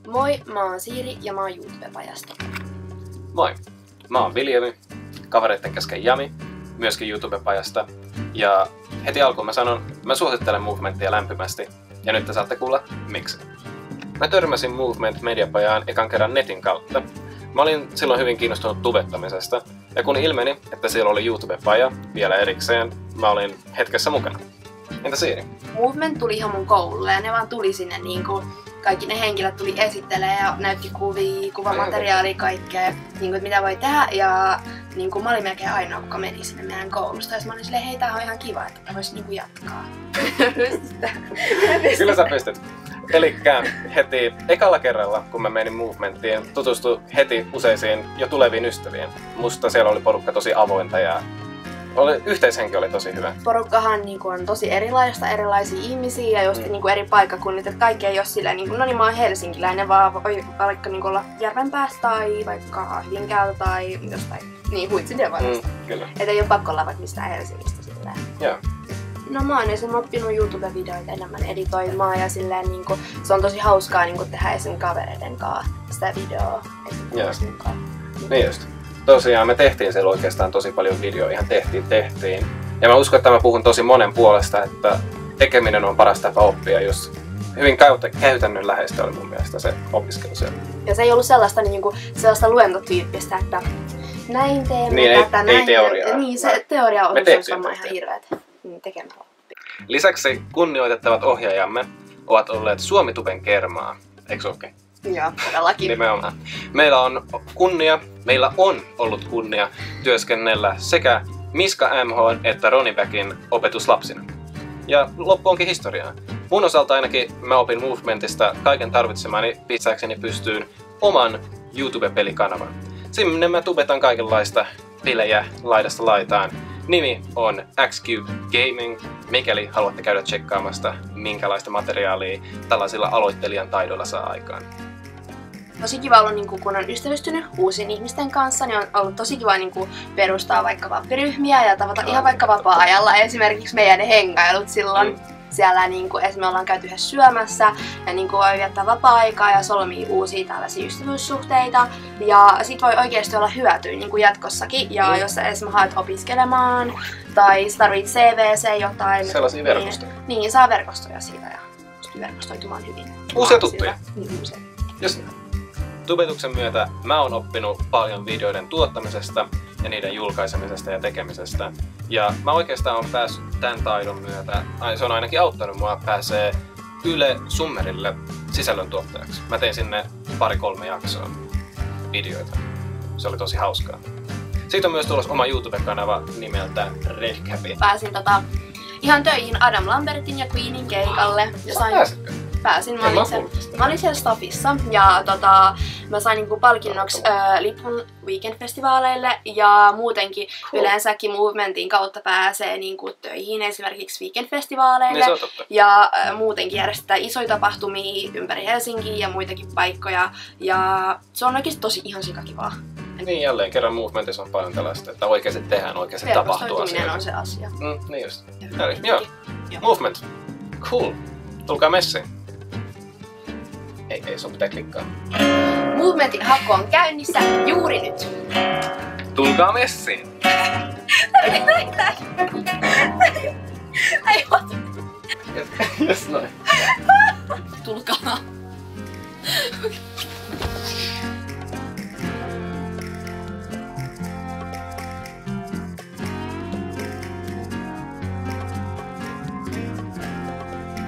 Moi, mä oon Siiri ja mä oon YouTube-pajasta. Moi, mä oon Viljami, kavereitten kesken Jami, myöskin YouTube-pajasta. Ja heti alkuun mä sanon, mä suosittelen Movementia lämpimästi. Ja nyt te saatte kuulla miksi. Mä törmäsin Movement mediapajaan ekan kerran netin kautta. Mä olin silloin hyvin kiinnostunut tubettamisesta. Ja kun ilmeni, että siellä oli YouTube-paja vielä erikseen, mä olin hetkessä mukana. Entä Siiri? Movement tuli ihan mun koululle ja ne vaan tuli sinne niinku kaikki ne henkilöt tuli esittelee ja näytti kuvia, kuvamateriaalia, kaikkea, niinku, mitä voi tehdä. Ja niinku, mä olin melkein ainoa, kuka meni sinne meidän koulusta. Ja mä olin silleen, hei, tää on ihan kiva, että mä voisin niinku jatkaa. Kyllä sä pystyt. Elikkä heti ekalla kerralla, kun mä menin Movementiin, tutustuin heti useisiin jo tuleviin ystäviin. Musta siellä oli porukka tosi avointa ja yhteishenki oli tosi hyvä. Porukkahan niinku on tosi erilaista, erilaisia ihmisiä ja just niinku eri paikkakunnit, että kaikki ei ole silleen, niinku, no niin mä oon helsinkiläinen, vaan voi vaikka niinku olla Järvenpäästä tai vaikka Hyvinkäältä tai jostain niin Huitsidevallasta. Kyllä. Että ei ole pakko olla vaikka mistään Helsingistä silleen. Joo. No mä oon esimerkiksi oppinut YouTube-videoita enemmän editoimaan ja silleen niinku, se on tosi hauskaa niinku tehdä esim. Kavereiden kanssa sitä videoa. Niin just. Tosiaan me tehtiin siellä oikeastaan tosi paljon videoja, ihan tehtiin. Ja mä uskon, että mä puhun tosi monen puolesta, että tekeminen on paras tapa oppia, jos hyvin käytännönläheistä oli mun mielestä se opiskelu siellä. Ja se ei ollut sellaista luentotyyppistä, että näin teemme niin, tätä, ei teoriaa. Niin, se teoria on ihan hirveet tekemällä. Lisäksi kunnioitettavat ohjaajamme ovat olleet Suomi-tuben kermaa, eikö ookin? Joo, todellakin. Nimenomaan. Meillä on ollut kunnia työskennellä sekä Miska MH että Ronibackin opetuslapsina. Ja loppu onkin historiaa. Mun osalta ainakin mä opin Movementista kaiken tarvitsemani pistääkseni pystyyn oman YouTube-pelikanavan. Sinne mä tubetan kaikenlaista pelejä laidasta laitaan. Nimi on X-Cube Gaming, mikäli haluatte käydä tsekkaamasta minkälaista materiaalia tällaisilla aloittelijan taidoilla saa aikaan. Tosi kiva ollut, niin kun on ystävystynyt uusien ihmisten kanssa, niin on ollut tosi kiva niin perustaa vaikka vappiryhmiä ja tavata ihan vaikka vapaa-ajalla. Esimerkiksi meidän hengailut silloin. Siellä niin kuin, esimerkiksi ollaan käyty yhdessä syömässä ja niin kuin, voi viettää vapaa-aikaa ja solmia uusia tällaisia ystävyyssuhteita. Ja sit voi oikeasti olla hyötyä niin kuin jatkossakin. Ja jos sä esimerkiksi haet opiskelemaan tai sä tarvit CVC jotain. Sellaisia verkostoja. Niin, saa verkostoja siitä ja pystyy verkostoitumaan hyvin. Uusia tuttuja. Niin, uusia. Just. Tubetuksen myötä mä oon oppinut paljon videoiden tuottamisesta ja niiden julkaisemisesta ja tekemisestä. Ja mä oikeastaan oon päässyt tämän taidon myötä, se on ainakin auttanut mua pääsee Yle Summerille sisällöntuottajaksi. Mä tein sinne 2-3 jaksoa videoita. Se oli tosi hauskaa. Siitä on myös tulossa oma YouTube-kanava nimeltä Redcapi. Pääsin ihan töihin Adam Lambertin ja Queenin keikalle. Pääsin. Mä olin siellä staffissa ja mä sain niinku palkinnoksi lipun Weekend-festivaaleille ja muutenkin yleensäkin Movementin kautta pääsee niinku töihin esimerkiksi Weekend-festivaaleille. Niin, ja muutenkin järjestetään isoja tapahtumia ympäri Helsinkiä ja muitakin paikkoja ja se on oikeesti tosi ihan sikakivaa. Niin, jälleen kerran Movementissa on paljon tällaista, että oikeasti tehdään, oikeasti tapahtuu asioita. On se asia. Niin just. Joo. Movement. Cool. Tulkaa messiin. Ei, sun pitää klikkaa. Movementin haku on käynnissä juuri nyt. Tulkaa messiin! Ei ota. Jos noin. Tulkaa.